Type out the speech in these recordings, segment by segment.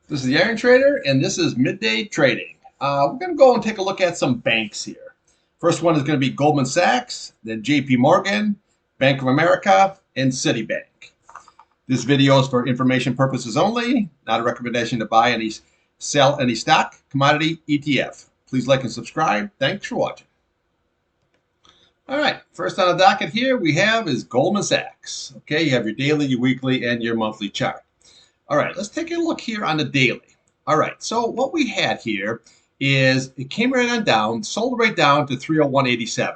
This is the Iron Trader, and this is midday trading. We're going to go and take a look at some banks here. First one is going to be Goldman Sachs, then JP Morgan, Bank of America, and Citibank. This video is for information purposes only, not a recommendation to buy any, sell any stock, commodity, ETF. Please like and subscribe. Thanks for watching. All right, first on the docket here we have is Goldman Sachs. Okay, you have your daily, your weekly, and your monthly chart. All right, let's take a look here on the daily. All right, so what we had here is it came right on down, sold right down to 301.87.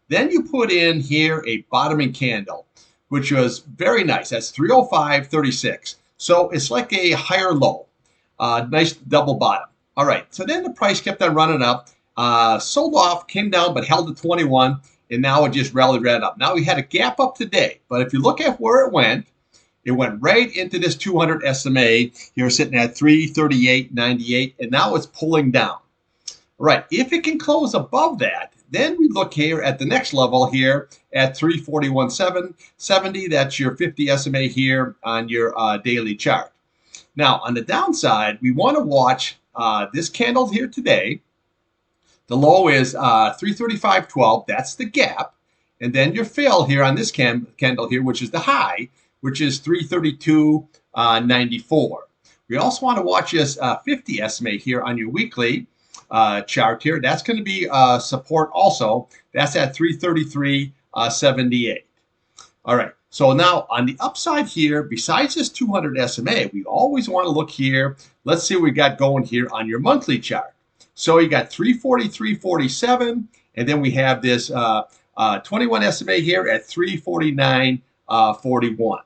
Then you put in here a bottoming candle, which was very nice. That's 305.36. So it's like a higher low, nice double bottom. All right, so then the price kept on running up, sold off, came down, but held at 21, and now it just rallied right up. Now we had a gap up today, but if you look at where it went right into this 200 SMA here, sitting at 338.98, and now it's pulling down. All right, if it can close above that, then we look here at the next level here at 341.70. That's your 50 SMA here on your daily chart. Now, on the downside, we want to watch this candle here today. The low is 335.12. That's the gap. And then your fill here on this candle here, which is the high, which is 332.94. We also want to watch this 50 SMA here on your weekly chart here. That's going to be support also. That's at 333.78. All right. So now on the upside here, besides this 200 SMA, we always want to look here. Let's see what we got going here on your monthly chart. So you got 343.47, and then we have this 21 SMA here at 349.41.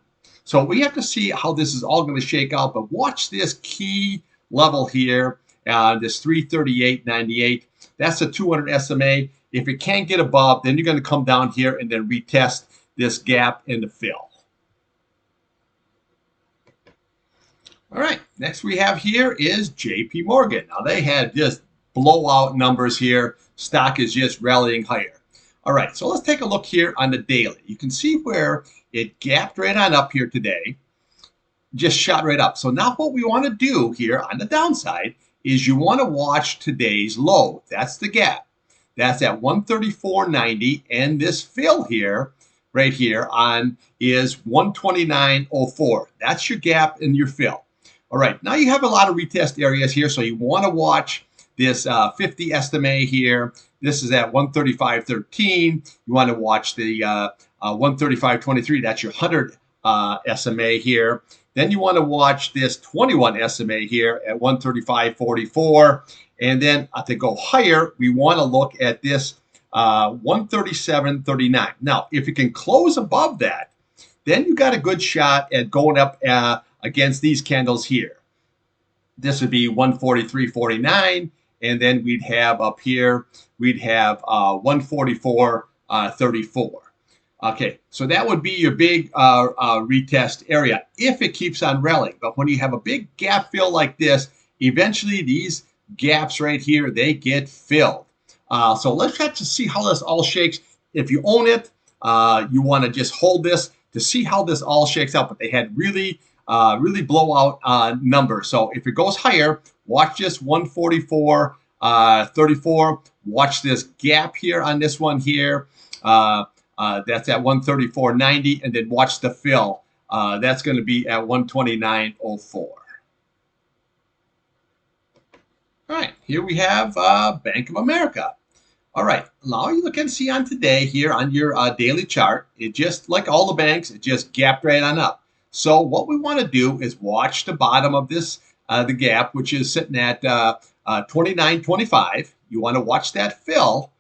So we have to see how this is all going to shake out, but watch this key level here, this 338.98. That's a 200 SMA. If it can't get above, then you're going to come down here and then retest this gap in the fill. All right, next we have here is JP Morgan. Now they had just blowout numbers here. Stock is just rallying higher. All right, so let's take a look here on the daily. You can see where it gapped right on up here today, just shot right up. So now what we want to do here on the downside is you want to watch today's low. That's the gap. That's at 134.90, and this fill here, right here on is 129.04. That's your gap in your fill. All right, now you have a lot of retest areas here, so you want to watch this 50 SMA here. This is at 135.13. You want to watch the 135.23. That's your 100 SMA here. Then you want to watch this 21 SMA here at 135.44. And then to go higher, we want to look at this 137.39. Now, if it can close above that, then you got a good shot at going up against these candles here. This would be 143.49. And then we'd have up here, we'd have 144.34. Okay, so that would be your big retest area if it keeps on rallying. But when you have a big gap fill like this, eventually these gaps right here, they get filled. So let's have to see how this all shakes. If you own it, you want to just hold this to see how this all shakes out. But they had really blowout numbers. So if it goes higher, watch this 144.34. Watch this gap here on this one here. That's at 134.90, and then watch the fill. That's going to be at 129.04. All right, here we have Bank of America. All right, now you look and see on today here on your daily chart, it just, like all the banks, it just gapped right on up. So what we want to do is watch the bottom of this, the gap, which is sitting at 29.25. You want to watch that fill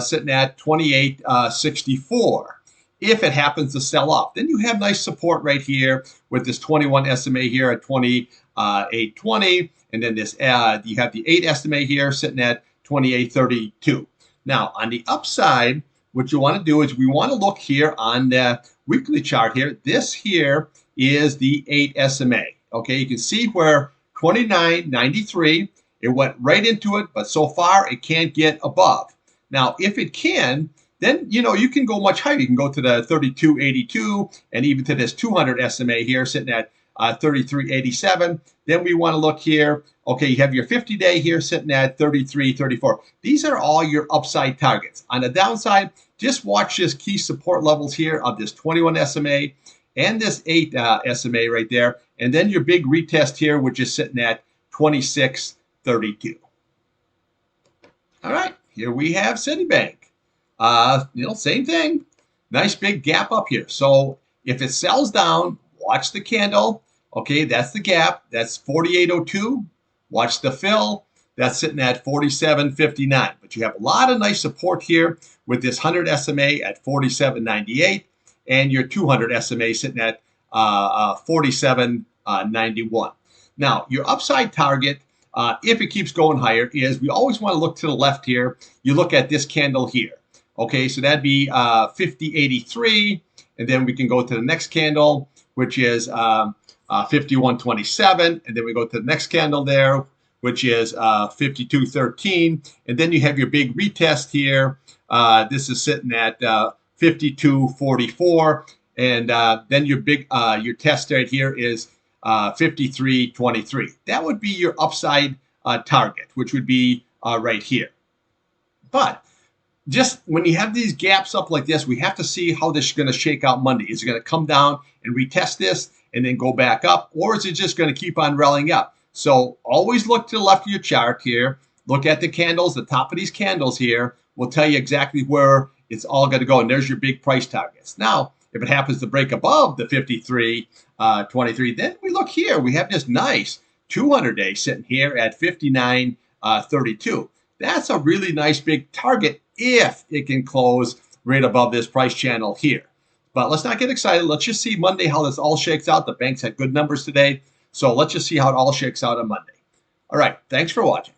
sitting at 28.64. If it happens to sell off, then you have nice support right here with this 21 SMA here at 28.20, and then this you have the 8 SMA here sitting at 28.32. Now on the upside, what you want to do is we want to look here on the weekly chart here. This here is the 8 SMA. Okay, you can see where 29.93, it went right into it, but so far it can't get above. Now, if it can, then, you can go much higher. You can go to the 32.82 and even to this 200 SMA here sitting at 33.87. Then we want to look here. Okay, you have your 50-day here sitting at 33.34. These are all your upside targets. On the downside, just watch this key support levels here of this 21 SMA and this 8 SMA right there. And then your big retest here, which is sitting at 26.32. All right, here we have Citibank. Same thing. Nice big gap up here. So if it sells down, watch the candle. Okay, that's the gap. That's 48.02. Watch the fill. That's sitting at 47.59. But you have a lot of nice support here with this 100 SMA at 47.98 and your 200 SMA sitting at 47.91. Now, your upside target, if it keeps going higher, is we always want to look to the left here. You look at this candle here. Okay, so that'd be 50.83, and then we can go to the next candle, which is 51.27, and then we go to the next candle there, which is 52.13, and then you have your big retest here. This is sitting at 52.44, and then your big your test right here is 53.23. That would be your upside target, which would be right here. But just when you have these gaps up like this, we have to see how this is going to shake out Monday. Is it going to come down and retest this and then go back up, or is it just going to keep on rallying up? So always look to the left of your chart here. Look at the candles. The top of these candles here will tell you exactly where it's all going to go. And there's your big price targets. Now, if it happens to break above the 53.23, then we look here. We have this nice 200-day sitting here at 59.32. That's a really nice big target if it can close right above this price channel here. But let's not get excited. Let's just see Monday how this all shakes out. The banks had good numbers today. So let's just see how it all shakes out on Monday. All right. Thanks for watching.